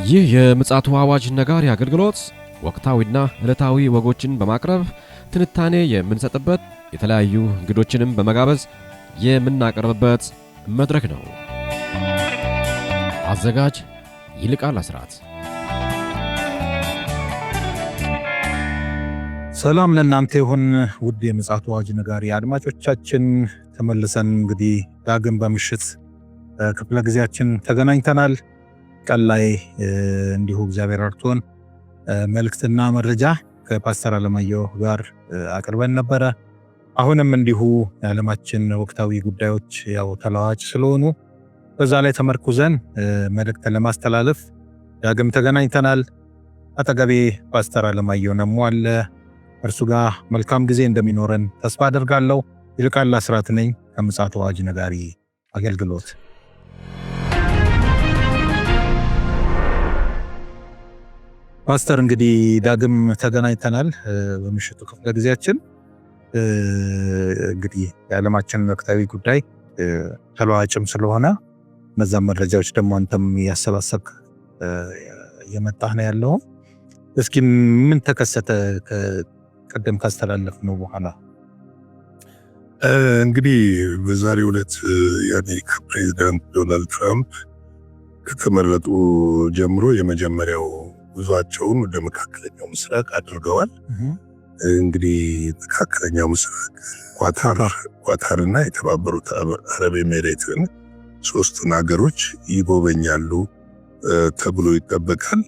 ይህ የምጽአቱ አዋጅ ነጋሪ አገልግሎት ወቅታዊና ዕለታዊ ወጎችን በማቅረብ ትንታኔ የምንሰጥበት የተለያዩ እንግዶችንም በመጋበዝ የምናቀርብበት መድረክ ነው። አዘጋጅ ይልቃል አስራት። ሰላም ለእናንተ ይሁን ውድ የምጽአቱ አዋጅ ነጋሪ አድማጮቻችን፣ ተመልሰን እንግዲህ ዳግም በምሽት ክፍለ ጊዜያችን ተገናኝተናል። ቀን ላይ እንዲሁ እግዚአብሔር አርቶን መልእክትና መረጃ ከፓስተር አለማየሁ ጋር አቅርበን ነበረ። አሁንም እንዲሁ የዓለማችን ወቅታዊ ጉዳዮች ያው ተለዋጭ ስለሆኑ በዛ ላይ ተመርኩዘን መልእክት ለማስተላለፍ ዳግም ተገናኝተናል። አጠገቤ ፓስተር አለማየሁ ነሞ አለ። እርሱ ጋር መልካም ጊዜ እንደሚኖረን ተስፋ አደርጋለሁ። ይልቃል አስራት ነኝ ከምጽአቱ አዋጅ ነጋሪ አገልግሎት። ፓስተር እንግዲህ ዳግም ተገናኝተናል በምሽቱ ክፍለ ጊዜያችን። እንግዲህ የዓለማችን ወቅታዊ ጉዳይ ተለዋጭም ስለሆነ እነዛን መረጃዎች ደግሞ አንተም ያሰባሰብክ የመጣህ ነው ያለው። እስኪ ምን ተከሰተ ቀደም ካስተላለፍነው በኋላ? እንግዲህ በዛሬው ዕለት የአሜሪካ ፕሬዝዳንት ዶናልድ ትራምፕ ከተመረጡ ጀምሮ የመጀመሪያው ጉዟቸውን ወደ መካከለኛው ምስራቅ አድርገዋል። እንግዲህ መካከለኛው ምስራቅ ኳታርና የተባበሩት አረብ ኤሚሬትን ሶስቱን ሀገሮች ይጎበኛሉ ተብሎ ይጠበቃል።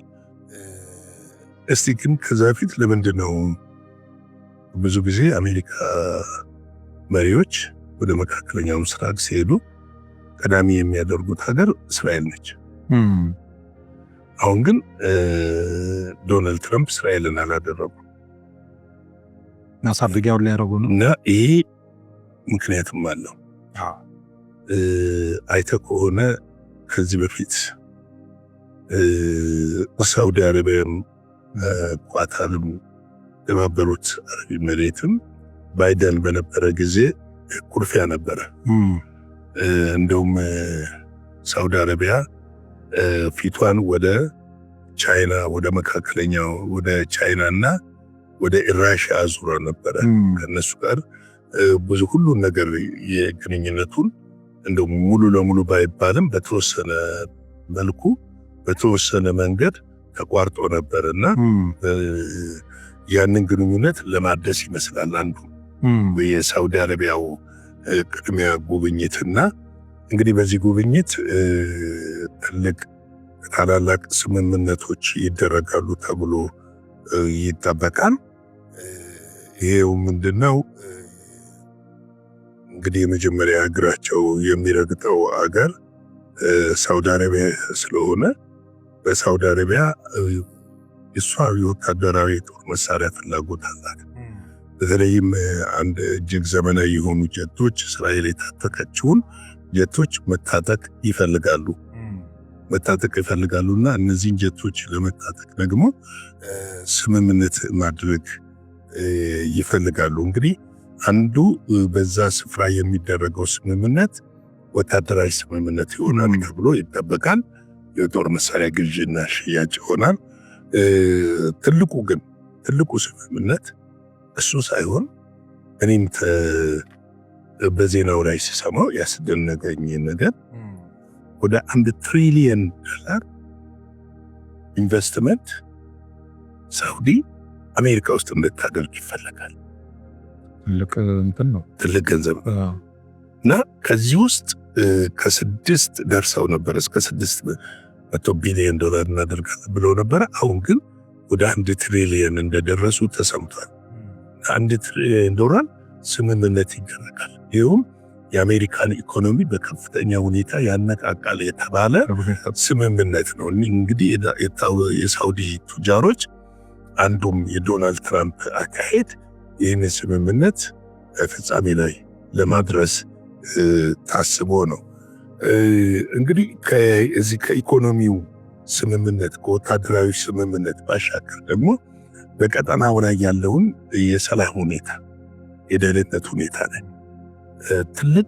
እስቲ ግን ከዛ በፊት ለምንድን ነው ብዙ ጊዜ አሜሪካ መሪዎች ወደ መካከለኛው ምስራቅ ሲሄዱ ቀዳሚ የሚያደርጉት ሀገር እስራኤል ነች። አሁን ግን ዶናልድ ትራምፕ እስራኤልን አላደረጉ ማሳደጊያውን ሊያደርጉ ነው እና ይሄ ምክንያትም አለው። አይተ ከሆነ ከዚህ በፊት ሳውዲ አረቢያም ኳታርም የተባበሩት አረብ ኤሚሬትም ባይደን በነበረ ጊዜ ኩርፊያ ነበረ። እንደውም ሳውዲ አረቢያ ፊቷን ወደ ቻይና ወደ መካከለኛው ወደ ቻይና እና ወደ ራሽያ አዙራ ነበረ። ከነሱ ጋር ብዙ ሁሉን ነገር የግንኙነቱን እንደው ሙሉ ለሙሉ ባይባልም በተወሰነ መልኩ በተወሰነ መንገድ ተቋርጦ ነበርና ያንን ግንኙነት ለማደስ ይመስላል አንዱ የሳውዲ አረቢያው ቅድሚያ ጉብኝትና እንግዲህ በዚህ ጉብኝት ትልቅ ታላላቅ ስምምነቶች ይደረጋሉ ተብሎ ይጠበቃል። ይሄው ምንድነው እንግዲህ የመጀመሪያ እግራቸው የሚረግጠው አገር ሳውዲ አረቢያ ስለሆነ በሳውዲ አረቢያ እሷ የወታደራዊ ጦር መሳሪያ ፍላጎት አላት። በተለይም አንድ እጅግ ዘመናዊ የሆኑ ጀቶች እስራኤል የታጠቀችውን ጀቶች መታጠቅ ይፈልጋሉና እነዚህን ጀቶች ለመታጠቅ ደግሞ ስምምነት ማድረግ ይፈልጋሉ። እንግዲህ አንዱ በዛ ስፍራ የሚደረገው ስምምነት ወታደራዊ ስምምነት ይሆናል ተብሎ ይጠበቃል። የጦር መሳሪያ ግዥና ሽያጭ ይሆናል። ትልቁ ስምምነት እሱ ሳይሆን እኔም በዜናው ላይ ሲሰማው ያስደነቀኝ ነገር ወደ $1 ትሪሊየን ኢንቨስትመንት ሳውዲ አሜሪካ ውስጥ እንድታደርግ ይፈልጋል። ትልቅ ገንዘብ እና ከዚህ ውስጥ ከ6 ደርሰው ነበር እስከ $600 ቢሊዮን እናደርጋለን ብለው ነበር። አሁን ግን ወደ $1 ትሪሊየን እንደደረሱ ተሰምቷል። $1 ትሪሊየን ስምምነት ይደረጋል። ይኸውም የአሜሪካን ኢኮኖሚ በከፍተኛ ሁኔታ ያነቃቃል የተባለ ስምምነት ነው። እንግዲህ የሳውዲ ቱጃሮች አንዱም የዶናልድ ትራምፕ አካሄድ ይህን ስምምነት ፍጻሜ ላይ ለማድረስ ታስቦ ነው። እንግዲህ ከዚህ ከኢኮኖሚው ስምምነት ከወታደራዊ ስምምነት ባሻገር ደግሞ በቀጠናው ላይ ያለውን የሰላም ሁኔታ የደህንነት ሁኔታ ላይ ትልቅ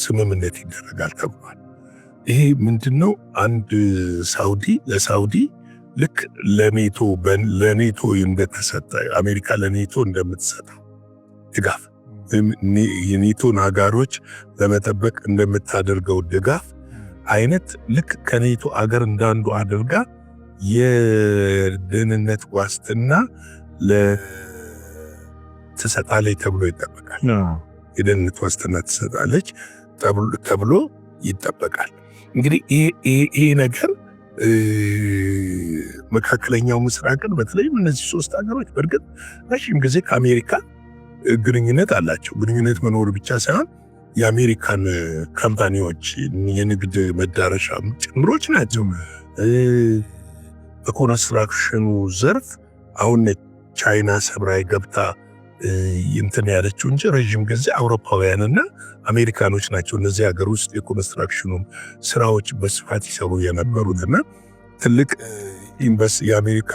ስምምነት ይደረጋል ተብሏል። ይሄ ምንድነው? አንድ ሳውዲ ለሳውዲ ልክ ለኔቶ እንደተሰጠ አሜሪካ ለኔቶ እንደምትሰጠው ድጋፍ የኔቶን አጋሮች ለመጠበቅ እንደምታደርገው ድጋፍ አይነት ልክ ከኔቶ አገር እንዳንዱ አድርጋ የደህንነት ዋስትና ትሰጣለች ተብሎ ይጠበቃል። የደህንነት ዋስትና ትሰጣለች ተብሎ ይጠበቃል። እንግዲህ ይሄ ነገር መካከለኛው ምስራቅን በተለይም እነዚህ 3 ሀገሮች በእርግጥ ረጅም ጊዜ ከአሜሪካ ግንኙነት አላቸው። ግንኙነት መኖር ብቻ ሳይሆን የአሜሪካን ካምፓኒዎች የንግድ መዳረሻ ጭምሮች ናቸው። በኮንስትራክሽኑ ዘርፍ አሁን ቻይና ሰብራይ ገብታ እንትን ያለችው እንጂ ረጅም ጊዜ አውሮፓውያንና አሜሪካኖች ናቸው እነዚህ ሀገር ውስጥ የኮንስትራክሽኑ ስራዎች በስፋት ይሰሩ የነበሩትና ትልቅ የአሜሪካ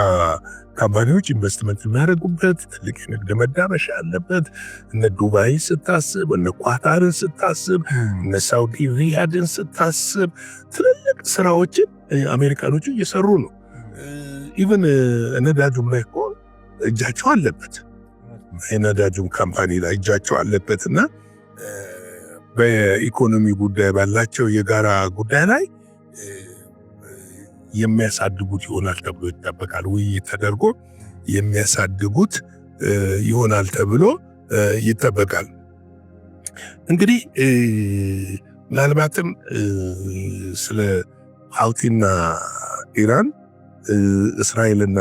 ካምፓኒዎች ኢንቨስትመንት የሚያደርጉበት ትልቅ የንግድ መዳረሻ አለበት። እነ ዱባይ ስታስብ፣ እነ ኳታርን ስታስብ፣ እነ ሳውዲ ሪያድን ስታስብ ትልልቅ ስራዎችን አሜሪካኖቹ እየሰሩ ነው። ኢቨን ነዳጁም ላይ እኮ እጃቸው አለበት። የነዳጁም ካምፓኒ ላይ እጃቸው አለበትና በኢኮኖሚ ጉዳይ ባላቸው የጋራ ጉዳይ ላይ የሚያሳድጉት ይሆናል ተብሎ ይጠበቃል። ውይይት ተደርጎ የሚያሳድጉት ይሆናል ተብሎ ይጠበቃል። እንግዲህ ምናልባትም ስለ ሀውቲና ኢራን እስራኤልና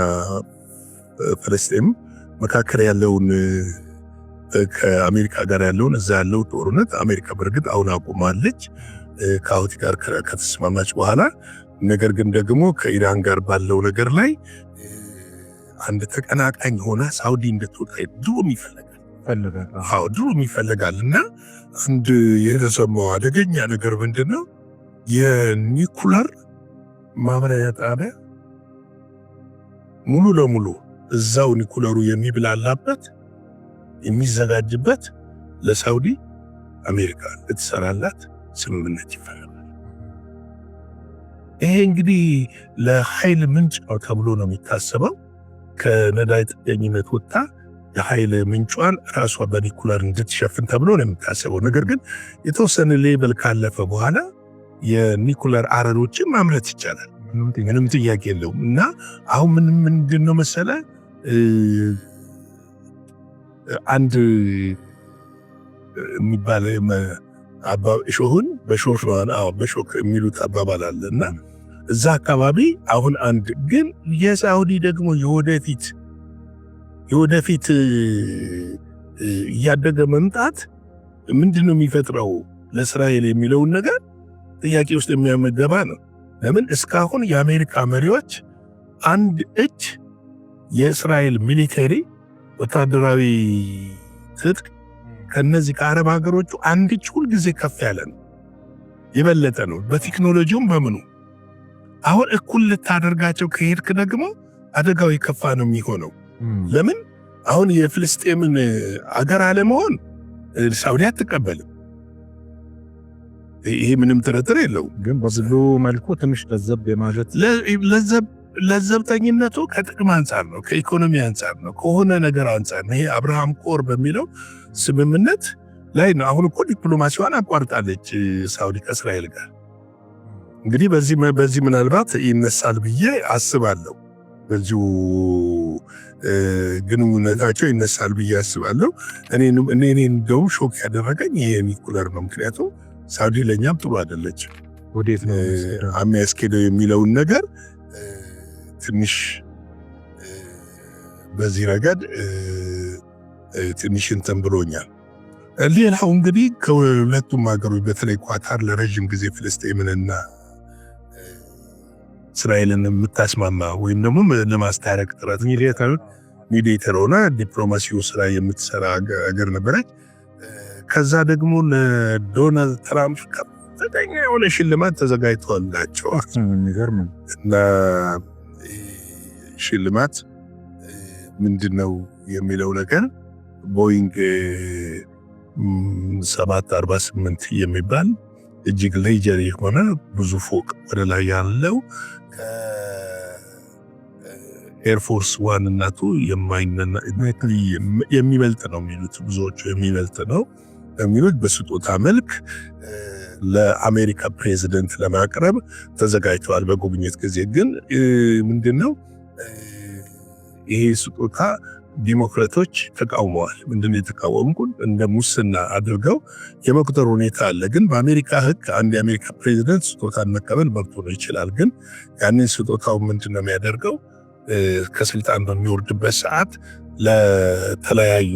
ፍልስጤም መካከል ያለውን ከአሜሪካ ጋር ያለውን እዛ ያለው ጦርነት አሜሪካ በእርግጥ አሁን አቁማለች ከሀውቲ ጋር ከተስማማች በኋላ። ነገር ግን ደግሞ ከኢራን ጋር ባለው ነገር ላይ አንድ ተቀናቃኝ ሆና ሳውዲ እንድትወጣ ድሮም ይፈልጋል እና አንድ የተሰማው አደገኛ ነገር ምንድነው? የኒኩለር ማብራሪያ ጣቢያ ሙሉ ለሙሉ እዛው ኒኩለሩ የሚብላላበት የሚዘጋጅበት ለሳውዲ አሜሪካ ልትሰራላት ስምምነት ይፈልጋል። ይሄ እንግዲህ ለኃይል ምንጭ ነው ተብሎ ነው የሚታሰበው። ከነዳጅ ጥገኝነት ወጥታ የኃይል ምንጯን ራሷ በኒኩለር እንድትሸፍን ተብሎ ነው የሚታሰበው። ነገር ግን የተወሰነ ሌቨል ካለፈ በኋላ የኒኩለር አረሮችን ማምረት ይቻላል፣ ምንም ጥያቄ የለውም። እና አሁን ምንድነው መሰለ አንድ የሚባል እሾህን በሾክ የሚሉት አባባል አለ እና እዛ አካባቢ አሁን አንድ ግን የሳውዲ ደግሞ የወደፊት እያደገ መምጣት ምንድነው የሚፈጥረው ለእስራኤል የሚለውን ነገር ጥያቄ ውስጥ የሚያመገባ ነው። ለምን እስካሁን የአሜሪካ መሪዎች አንድ እጅ የእስራኤል ሚሊተሪ ወታደራዊ ትጥቅ ከነዚህ ከአረብ ሀገሮቹ አንድ እጅ ሁልጊዜ ከፍ ያለ ነው፣ የበለጠ ነው በቴክኖሎጂውም በምኑ። አሁን እኩል ልታደርጋቸው ከሄድክ ደግሞ አደጋው የከፋ ነው የሚሆነው። ለምን አሁን የፍልስጤምን አገር አለመሆን ሳውዲ አትቀበልም። ይሄ ምንም ጥርጥር የለው። ግን በብዙ መልኩ ትንሽ ለዘብ የማለት ለዘብተኝነቱ ከጥቅም አንጻር ነው፣ ከኢኮኖሚ አንጻር ነው፣ ከሆነ ነገር አንጻር ነው። ይሄ አብርሃም ኮር በሚለው ስምምነት ላይ ነው። አሁን እኮ ዲፕሎማሲዋን አቋርጣለች ሳውዲ ከእስራኤል ጋር። እንግዲህ በዚህ ምናልባት ይነሳል ብዬ አስባለሁ። በዚሁ ግንኙነታቸው ይነሳል ብዬ አስባለሁ። እኔ እንደውም ሾክ ያደረገኝ ይሄ ኒኩለር ነው። ምክንያቱም ሳውዲ ለእኛም ጥሩ አይደለች፣ ወዴት ነው የሚያስኬደው የሚለውን ነገር ትንሽ በዚህ ረገድ ትንሽ እንትን ብሎኛል። ሌላው እንግዲህ ከሁለቱም ሀገሮች በተለይ ኳታር ለረጅም ጊዜ ፍልስጤምንና እስራኤልን የምታስማማ ወይም ደግሞ ለማስታረቅ ጥረት ሚዲየተር ሆና ዲፕሎማሲው ስራ የምትሰራ ሀገር ነበረች። ከዛ ደግሞ ለዶናልድ ትራምፕ ከፍተኛ የሆነ ሽልማት ተዘጋጅቶላቸዋል እና ሽልማት ምንድነው የሚለው ነገር ቦይንግ 748 የሚባል እጅግ ሌጀር የሆነ ብዙ ፎቅ ወደ ላይ ያለው ኤርፎርስ ዋን እናቱ የሚበልጥ ነው የሚሉት ብዙዎቹ የሚበልጥ ነው የሚሉት በስጦታ መልክ ለአሜሪካ ፕሬዚደንት ለማቅረብ ተዘጋጅተዋል። በጉብኝት ጊዜ ግን ምንድነው ይሄ ስጦታ ዲሞክራቶች ተቃውመዋል። ምንድነው የተቃወሙት? እንደ ሙስና አድርገው የመቁጠር ሁኔታ አለ። ግን በአሜሪካ ሕግ አንድ የአሜሪካ ፕሬዚደንት ስጦታን መቀበል መብቱ ነው ይችላል። ግን ያንን ስጦታው ምንድነው የሚያደርገው? ከስልጣን በሚወርድበት ሰዓት ለተለያዩ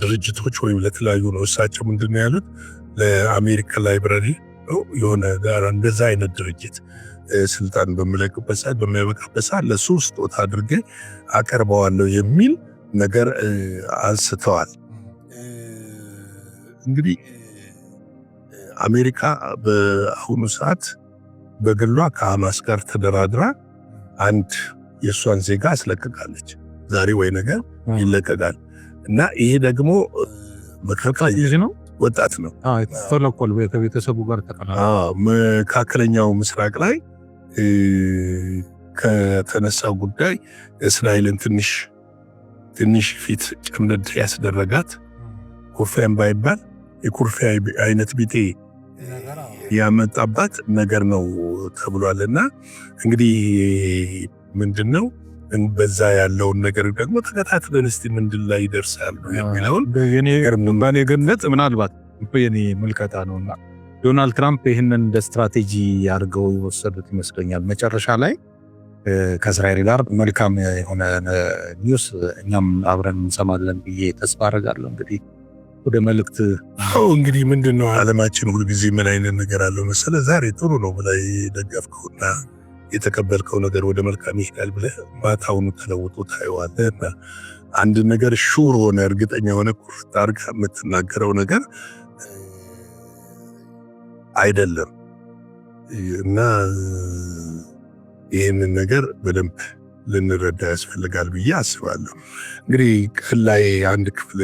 ድርጅቶች ወይም ለተለያዩ ነው። እሳቸው ምንድነው ያሉት? ለአሜሪካ ላይብራሪ ነው የሆነ ጋር እንደዛ አይነት ድርጅት ስልጣን በሚለቅበት ሰዓት በሚያበቃበት ሰዓት ለሱ ስጦታ አድርጌ አቀርበዋለሁ የሚል ነገር አንስተዋል። እንግዲህ አሜሪካ በአሁኑ ሰዓት በግሏ ከሐማስ ጋር ተደራድራ አንድ የእሷን ዜጋ አስለቅቃለች። ዛሬ ወይ ነገር ይለቀቃል እና ይሄ ደግሞ ወጣት ነው ተለቆል ከቤተሰቡ ጋር መካከለኛው ምስራቅ ላይ ከተነሳው ጉዳይ እስራኤልን ትንሽ ፊት ጨምደድ ያስደረጋት ኩርፊያን ባይባል የኩርፊያ አይነት ቢጤ ያመጣባት ነገር ነው ተብሏልና እንግዲህ ምንድነው በዛ ያለውን ነገር ደግሞ ተከታትለን እስቲ ምንድን ላይ ይደርሳል የሚለውን በኔ ገነት ምናልባት የኔ ምልከታ ነውና ዶናልድ ትራምፕ ይህንን እንደ ስትራቴጂ አድርገው የወሰዱት ይመስለኛል። መጨረሻ ላይ ከእስራኤል ጋር መልካም የሆነ ኒውስ እኛም አብረን እንሰማለን ብዬ ተስፋ አደርጋለሁ። እንግዲህ ወደ መልእክት እንግዲህ ምንድነው ዓለማችን ሁልጊዜ ምን አይነት ነገር አለው መሰለ? ዛሬ ጥሩ ነው ብለህ ደገፍከውና የተቀበልከው ነገር ወደ መልካም ይሄዳል ብለህ ማታውኑ ተለውጦ ታየዋለህና አንድ ነገር ሹር ሆነ እርግጠኛ ሆነ ቁርጥ አድርገህ የምትናገረው ነገር አይደለም እና ይህንን ነገር በደንብ ልንረዳ ያስፈልጋል ብዬ አስባለሁ። እንግዲህ ቀን ላይ አንድ ክፍል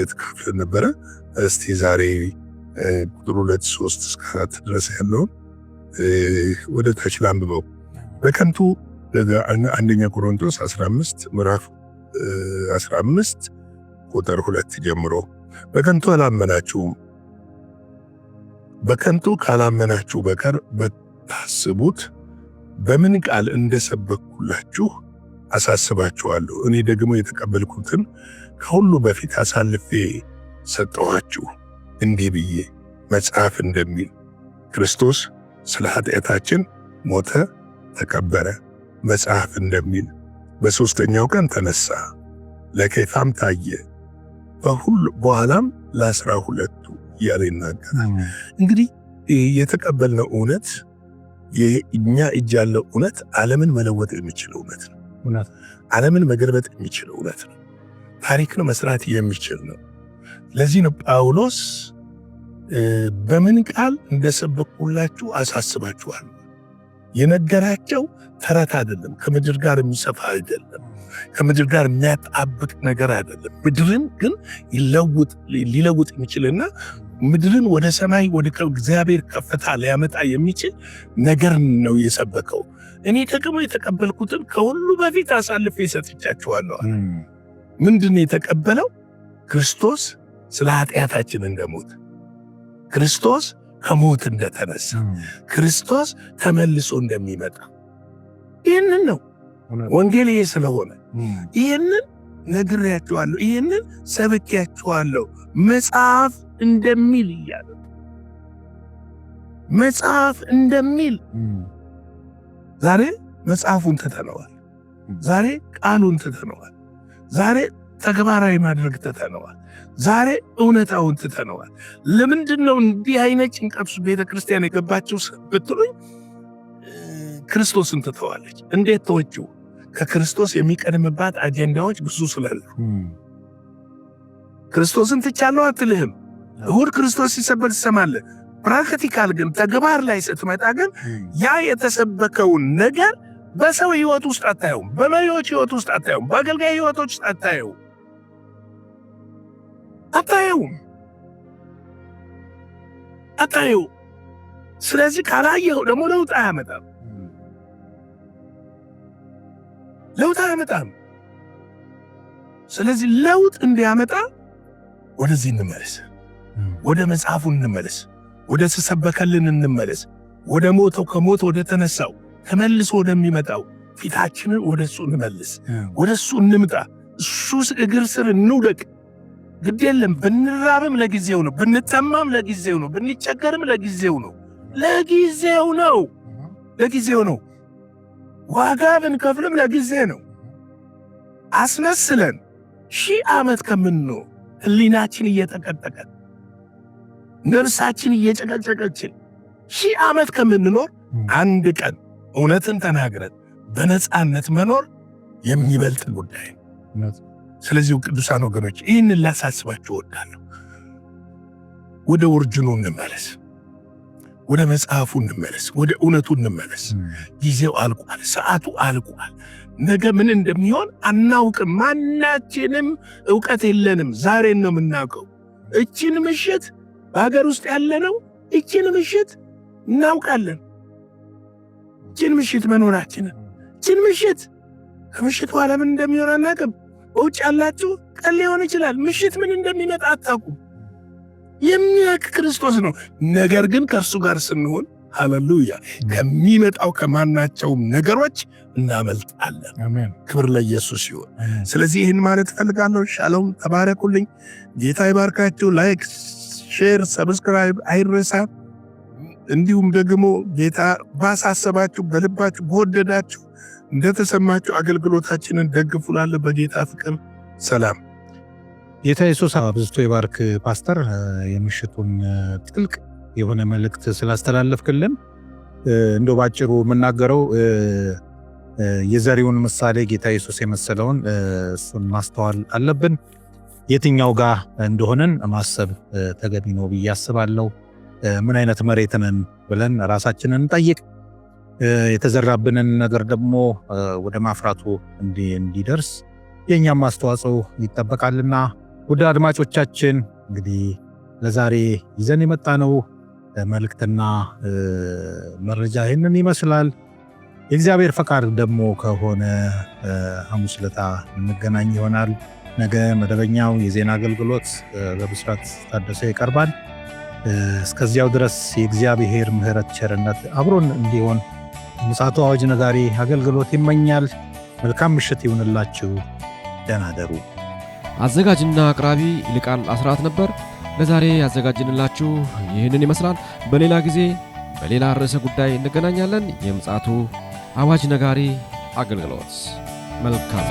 ነበረ። እስቲ ዛሬ ቁጥር 2-3 እስከ 4 ድረስ ያለውን ወደ ታች ላንብበው። በከንቱ አንደኛ ቆሮንቶስ 15 ምዕራፍ 15 ቁጥር 2 ጀምሮ በከንቱ አላመናችሁም፣ በከንቱ ካላመናችሁ በቀር በታስቡት በምን ቃል እንደሰበኩላችሁ አሳስባችኋለሁ። እኔ ደግሞ የተቀበልኩትን ከሁሉ በፊት አሳልፌ ሰጠኋችሁ፣ እንዲህ ብዬ መጽሐፍ እንደሚል ክርስቶስ ስለ ኃጢአታችን ሞተ፣ ተቀበረ፣ መጽሐፍ እንደሚል በሦስተኛው ቀን ተነሳ፣ ለኬፋም ታየ፣ በኋላም ለ12 እያለ ይናገራል። እንግዲህ የተቀበልነው እውነት የእኛ እጅ ያለው እውነት ዓለምን መለወጥ የሚችል እውነት ነው። ዓለምን መገልበጥ የሚችል እውነት ነው። ታሪክን መስራት የሚችል ነው። ለዚህ ነው ጳውሎስ በምን ቃል እንደሰበኩላችሁ አሳስባችኋል። የነገራቸው ተረት አይደለም። ከምድር ጋር የሚሰፋ አይደለም። ከምድር ጋር የሚያጣብቅ ነገር አይደለም። ምድርን ግን ሊለውጥ የሚችልና ምድርን ወደ ሰማይ ወደ እግዚአብሔር ከፍታ ሊያመጣ የሚችል ነገር ነው የሰበከው። እኔ ደግሞ የተቀበልኩትን ከሁሉ በፊት አሳልፌ ሰጥቻችኋለሁ። ምንድን የተቀበለው? ክርስቶስ ስለ ኃጢአታችን እንደሞተ፣ ክርስቶስ ከሞት እንደተነሳ፣ ክርስቶስ ተመልሶ እንደሚመጣ ይህንን ነው ወንጌል። ይሄ ስለሆነ ይህንን ነግሬያችኋለሁ፣ ይህንን ሰብኬያችኋለሁ መጽሐፍ እንደሚል እያለ መጽሐፍ እንደሚል ዛሬ መጽሐፉን ትተነዋል። ዛሬ ቃሉን ትተነዋል። ዛሬ ተግባራዊ ማድረግ ትተነዋል። ዛሬ እውነታውን ትተነዋል። ለምንድን ነው እንዲህ አይነት ጭንቀት ውስጥ ቤተክርስቲያን የገባችው ብትሉኝ፣ ክርስቶስን ትተዋለች። እንዴት ተወችው? ከክርስቶስ የሚቀድምባት አጀንዳዎች ብዙ ስላሉ። ክርስቶስን ትቻለሁ አትልህም። እሁድ ክርስቶስ ሲሰበክ ትሰማለህ። ፕራክቲካል ግን ተግባር ላይ ስትመጣ ግን ያ የተሰበከውን ነገር በሰው ህይወት ውስጥ አታየውም። በመሪዎች ህይወት ውስጥ አታየውም። በአገልጋይ ህይወቶች ውስጥ አታየውም። ስለዚህ ካላየው ደግሞ ለውጥ አያመጣም። ስለዚህ ለውጥ እንዲያመጣ ወደዚህ እንመለስ፣ ወደ መጽሐፉ እንመለስ፣ ወደ ተሰበከልን እንመለስ፣ ወደ ሞተው ከሞት ወደ ተነሳው ተመልሶ ወደሚመጣው ፊታችንን ወደሱ እንመልስ፣ ወደሱ እንምጣ። እሱ እግር ስር እንውደቅ። ግድ የለም ብንራብም ለጊዜው ነው፣ ብንጠማም ለጊዜው ነው፣ ብንቸገርም ለጊዜው ነው። ለጊዜው ነው። ዋጋ ብንከፍልም ለጊዜ ነው። አስመስለን 1000 ዓመት ከምንኖር ህሊናችን እየተቀጠቀን ነፍሳችን እየጨቀጨቀችን 1000 ዓመት ከምንኖር አንድ ቀን እውነትን ተናግረን በነፃነት መኖር የሚበልጥ ጉዳይ ነው። ስለዚህ ቅዱሳን ወገኖች ይህንን ላሳስባችሁ እወዳለሁ። ወደ ኦሪጂኑ እንመለስ፣ ወደ መጽሐፉ እንመለስ፣ ወደ እውነቱ እንመለስ። ጊዜው አልቋል፣ ሰዓቱ አልቋል። ነገ ምን እንደሚሆን አናውቅም። ማናችንም ዕውቀት የለንም። ዛሬን ነው የምናውቀው። እችን ምሽት በሀገር ውስጥ ያለነው እችን ምሽት እናውቃለን። እችን ምሽት መኖራችንን፣ እችን ምሽት ከምሽቱ በኋላ ምን እንደሚሆን አናውቅም። በውጭ ያላችሁ ቀን ሊሆን ይችላል። ምሽት ምን እንደሚመጣ አታውቁም። የሚያውቅ ክርስቶስ ነው። ነገር ግን ከእርሱ ጋር ስንሆን ሃሌሉያ ከሚመጣው ከማናቸውም ነገሮች እናመልጣለን። ክብር ለኢየሱስ ይሁን። ስለዚህ ይህን ማለት እፈልጋለሁ። ሻሎም፣ ተባረኩልኝ። ጌታ ይባርካችሁ። ላይክ፣ ሼር፣ ሰብስክራይብ አይረሳ። እንዲሁም ደግሞ ጌታ ባሳሰባችሁ፣ በልባችሁ በወደዳችሁ እንደተሰማችሁ አገልግሎታችንን ደግፉላለ። በጌታ ፍቅር ሰላም። ጌታ ኢየሱስ አብዝቶ ይባርክ። ፓስተር የምሽቱን ጥልቅ የሆነ መልእክት ስላስተላለፍክልን እንደው ባጭሩ የምናገረው የዘሪውን ምሳሌ ጌታ ኢየሱስ የመሰለውን እሱን ማስተዋል አለብን። የትኛው ጋር እንደሆነን ማሰብ ተገቢ ነው ብዬ አስባለሁ። ምን አይነት መሬት ነን ብለን ራሳችንን እንጠይቅ። የተዘራብንን ነገር ደግሞ ወደ ማፍራቱ እንዲደርስ የኛም አስተዋጽኦ ይጠበቃልና ወደ አድማጮቻችን እንግዲህ ለዛሬ ይዘን የመጣነው መልእክትና መረጃ ይህንን ይመስላል። የእግዚአብሔር ፈቃድ ደግሞ ከሆነ ሐሙስ ዕለት እንገናኝ ይሆናል። ነገ መደበኛው የዜና አገልግሎት በብስራት ታደሰ ይቀርባል። እስከዚያው ድረስ የእግዚአብሔር ምሕረት ቸርነት አብሮን እንዲሆን ምጽአቱ አዋጅ ነጋሪ አገልግሎት ይመኛል። መልካም ምሽት ይሁንላችሁ። ደህና ደሩ። አዘጋጅና አቅራቢ ይልቃል አስራት ነበር። ለዛሬ ያዘጋጅንላችሁ ይህንን ይመስላል። በሌላ ጊዜ በሌላ ርዕሰ ጉዳይ እንገናኛለን። የምጽአቱ አዋጅ ነጋሪ አገልግሎት መልካም